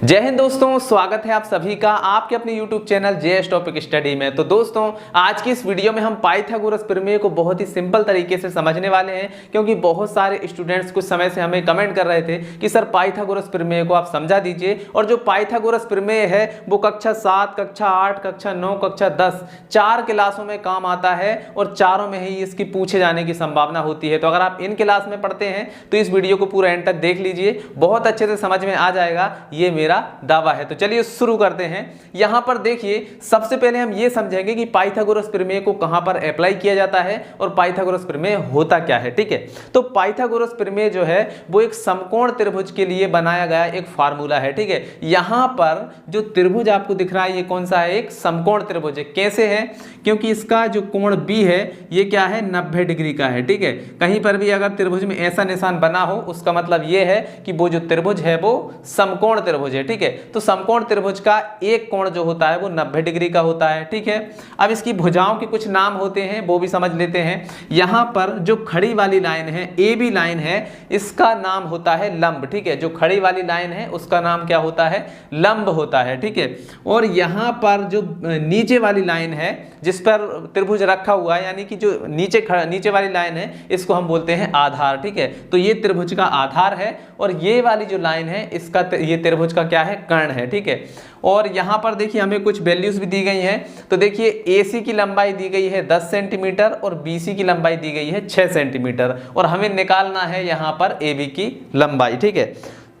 जय हिंद दोस्तों, स्वागत है आप सभी का आपके अपने YouTube channel JS topic study में। तो दोस्तों आज की इस वीडियो में हम पाइथागोरस प्रमेय को बहुत ही सिंपल तरीके से समझने वाले हैं, क्योंकि बहुत सारे स्टूडेंट्स कुछ समय से हमें कमेंट कर रहे थे कि सर पाइथागोरस प्रमेय को आप समझा दीजिए। और जो पाइथागोरस प्रमेय है वो कक्षा 7, कक्षा 8, कक्षा 9, कक्षा 10 चार क्लासों में काम आता है और चारों में ही इसकी पूछे जाने की संभावना होती है। तो अगर आप इन क्लास में पढ़ते हैं तो इस वीडियो को पूरा एंड तक देख लीजिए, बहुत अच्छे से समझ में आ जाएगा, ये मेरा दावा है। तो चलिए शुरू करते हैं। यहां पर देखिए, सबसे पहले हम ये समझेंगे कि पाइथागोरस प्रमेय को कहां पर अप्लाई किया जाता है और पाइथागोरस प्रमेय होता क्या है। ठीक है, तो पाइथागोरस प्रमेय जो है वो एक समकोण त्रिभुज के लिए बनाया गया एक फार्मूला है। ठीक है, यहां पर जो त्रिभुज आपको दिख रहा है ये कौन सा है, एक समकोण त्रिभुज है। कैसे है, क्योंकि इसका जो कोण बी है ये क्या है, 90 डिग्री का है। ठीक है, कहीं पर भी अगर त्रिभुज में ऐसा निशान बना हो उसका मतलब ये है कि वो जो त्रिभुज है वो समकोण त्रिभुज है। ठीक है, तो समकोण त्रिभुज का एक कोण जो होता है वो 90 डिग्री का होता है। ठीक है, अब इसकी भुजाओं के कुछ नाम होते हैं वो भी समझ लेते हैं। यहां पर जो खड़ी वाली लाइन है, ए बी लाइन है, इसका नाम होता है लंब। ठीक है, जो खड़ी वाली लाइन है उसका नाम क्या होता है, लंब होता है। ठीक है, और यहां पर जो नीचे वाली लाइन है जिस पर त्रिभुज रखा हुआ है, यानी कि जो नीचे वाली लाइन है, इसको हम बोलते हैं आधार। ठीक है, तो ये त्रिभुज का आधार है और ये वाली जो लाइन है इसका ये त्रिभुज का क्या है, कर्ण है। ठीक है, और यहां पर देखिए हमें कुछ वैल्यूज भी दी गई हैं। तो देखिए AC की लंबाई दी गई है 10 सेंटीमीटर और BC की लंबाई दी गई है 6 सेंटीमीटर और हमें निकालना है यहां पर AB की लंबाई। ठीक है,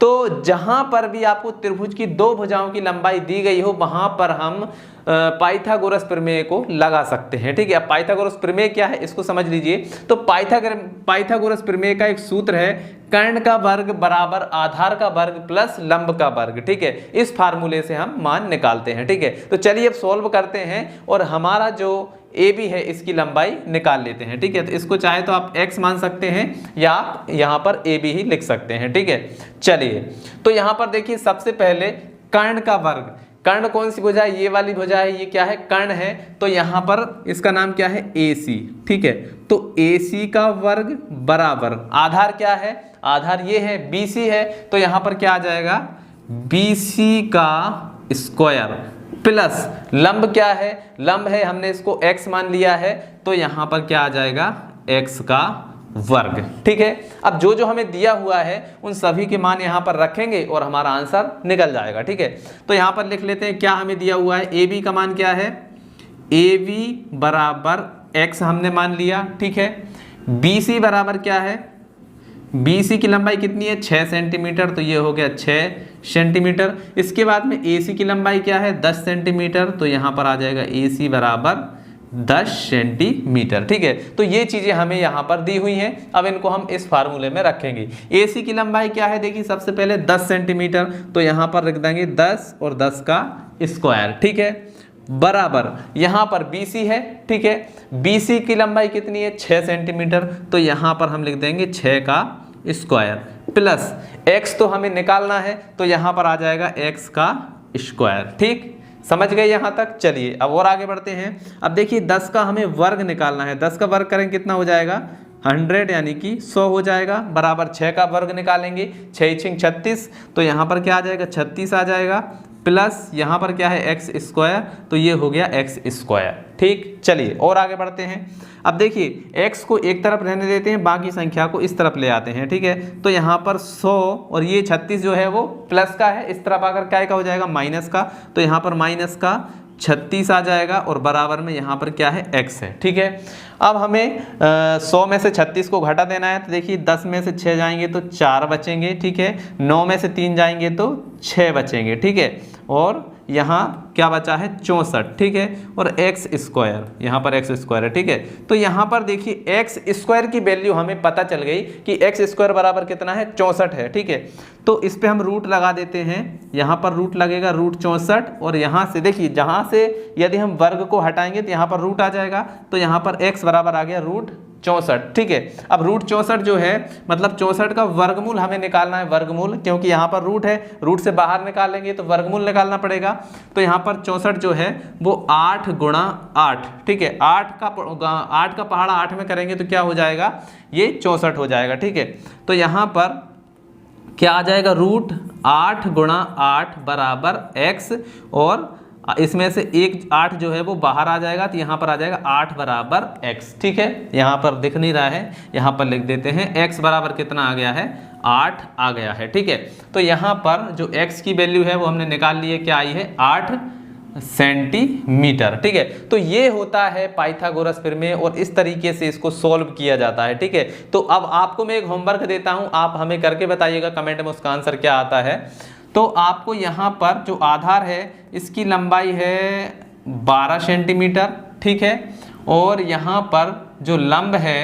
तो जहां पर भी आपको त्रिभुज की दो भुजाओं की लंबाई दी गई हो वहां पर हम पाइथागोरस प्रमेय को लगा सकते हैं। ठीक है, अब पाइथागोरस प्रमेय क्या है इसको समझ लीजिए। तो पाइथागोरस प्रमेय का एक सूत्र है, कर्ण का वर्ग बराबर आधार का वर्ग प्लस लंब का वर्ग। ठीक है, इस फार्मूले से हम मान निकालते हैं। ठीक है, तो चलिए अब सॉल्व करते हैं और हमारा जो ए बी है इसकी लंबाई निकाल लेते हैं। ठीक है, तो इसको चाहे तो आप x मान सकते हैं या आप यहां पर ए बी ही लिख सकते हैं। ठीक है, चलिए तो यहां पर देखिए सबसे पहले कर्ण का वर्ग, कर्ण कौन सी भुजा है, ये वाली भुजा है, ये क्या है, कर्ण है। तो यहां पर इसका नाम क्या है, AC। ठीक है, तो AC का वर्ग बराबर आधार क्या है, आधार ये है BC है, तो यहां पर क्या आ जाएगा, BC का स्क्वायर प्लस लंब क्या है, लंब है, हमने इसको x मान लिया है, तो यहां पर क्या आ जाएगा, x का वर्ग। ठीक है, अब जो जो हमें दिया हुआ है उन सभी के मान यहां पर रखेंगे और हमारा आंसर निकल जाएगा। ठीक है, तो यहां पर लिख लेते हैं क्या हमें दिया हुआ है, ए बी का मान क्या है, ए बी बराबर x हमने मान लिया। ठीक है, BC बराबर क्या है, BC की लंबाई कितनी है, 6 सेंटीमीटर, तो ये हो गया 6 सेंटीमीटर। इसके बाद में AC की लंबाई क्या है, 10 सेंटीमीटर, तो यहाँ पर आ जाएगा AC बराबर 10 सेंटीमीटर। ठीक है, तो ये चीज़ें हमें यहाँ पर दी हुई हैं, अब इनको हम इस फार्मूले में रखेंगे। AC की लंबाई क्या है, देखिए सबसे पहले 10 सेंटीमीटर, तो यहाँ पर रख देंगे 10 और 10 का स्क्वायर। ठीक है, बराबर यहाँ पर BC है। ठीक है, BC की लंबाई कितनी है, 6 सेंटीमीटर, तो यहाँ पर हम लिख देंगे 6 का स्क्वायर प्लस x तो हमें निकालना है, तो यहाँ पर आ जाएगा x का स्क्वायर। ठीक, समझ गए यहाँ तक। चलिए अब और आगे बढ़ते हैं। अब देखिए 10 का हमें वर्ग निकालना है, 10 का वर्ग करेंगे कितना हो जाएगा, 100 यानी कि 100 हो जाएगा, बराबर 6 का वर्ग निकालेंगे, 6 6 36, तो यहाँ पर क्या आ जाएगा, 36 आ जाएगा, प्लस यहाँ पर क्या है, x स्क्वायर, तो ये हो गया x स्क्वायर। ठीक, चलिए और आगे बढ़ते हैं। अब देखिए x को एक तरफ रहने देते हैं, बाकी संख्या को इस तरफ ले आते हैं। ठीक है, तो यहाँ पर 100 और ये 36 जो है वो प्लस का है, इस तरफ आकर क्या का हो जाएगा, माइनस का, तो यहाँ पर माइनस का 36 आ जाएगा और बराबर में यहाँ पर क्या है, x है। ठीक है, अब हमें 100 में से 36 को घटा देना है, तो देखिए 10 में से 6 जाएंगे तो 4 बचेंगे। ठीक है, 9 में से 3 जाएंगे तो 6 बचेंगे। ठीक है, और यहाँ क्या बचा है, 64। ठीक है, और x स्क्वायर, यहाँ पर x स्क्वायर है। ठीक है, तो यहाँ पर देखिए x स्क्वायर की वैल्यू हमें पता चल गई कि x स्क्वायर बराबर कितना है, 64 है। ठीक है, तो इस पे हम रूट लगा देते हैं, यहाँ पर रूट लगेगा रूट 64, और यहाँ से देखिए जहाँ से यदि हम वर्ग को हटाएंगे तो यहाँ पर रूट आ जाएगा, तो यहाँ पर x बराबर आ गया रूट 64। ठीक है, अब रूट 64 जो है मतलब 64 का वर्गमूल हमें निकालना है, वर्गमूल, क्योंकि यहाँ पर रूट है, रूट से बाहर निकालेंगे तो वर्गमूल निकालना पड़ेगा। तो यहाँ पर 64 जो है वो 8 गुणा 8। ठीक है, 8 का पहाड़ा 8 में करेंगे तो क्या हो जाएगा, ये 64 हो जाएगा। ठीक है, तो यहाँ पर क्या आ जाएगा, रूट 8 गुणा 8 बराबर x, और इसमें से एक 8 जो है वो बाहर आ जाएगा, तो यहाँ पर आ जाएगा 8 बराबर x। ठीक है, यहाँ पर दिख नहीं रहा है, यहाँ पर लिख देते हैं x बराबर कितना आ गया है, 8 आ गया है। ठीक है, तो यहाँ पर जो x की वैल्यू है वो हमने निकाल ली है, क्या आई है, 8 सेंटीमीटर। ठीक है, तो ये होता है पाइथागोरस प्रमेय और इस तरीके से इसको सॉल्व किया जाता है। ठीक है, तो अब आपको मैं एक होमवर्क देता हूं, आप हमें करके बताइएगा कमेंट में उसका आंसर क्या आता है। तो आपको यहाँ पर जो आधार है इसकी लंबाई है 12 सेंटीमीटर। ठीक है, और यहाँ पर जो लंब है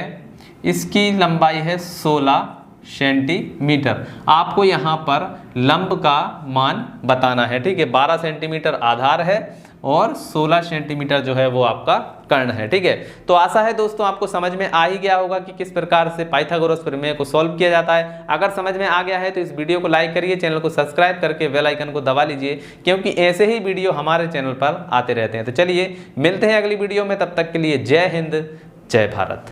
इसकी लंबाई है 16 सेंटीमीटर। आपको यहाँ पर लंब का मान बताना है। ठीक है, 12 सेंटीमीटर आधार है और 16 सेंटीमीटर जो है वो आपका कर्ण है। ठीक है, तो आशा है दोस्तों आपको समझ में आ ही गया होगा कि किस प्रकार से पाइथागोरस प्रमेय को सॉल्व किया जाता है। अगर समझ में आ गया है तो इस वीडियो को लाइक करिए, चैनल को सब्सक्राइब करके बेल आइकन को दबा लीजिए, क्योंकि ऐसे ही वीडियो हमारे चैनल पर आते रहते हैं। तो चलिए मिलते हैं अगली वीडियो में, तब तक के लिए जय हिंद, जय भारत।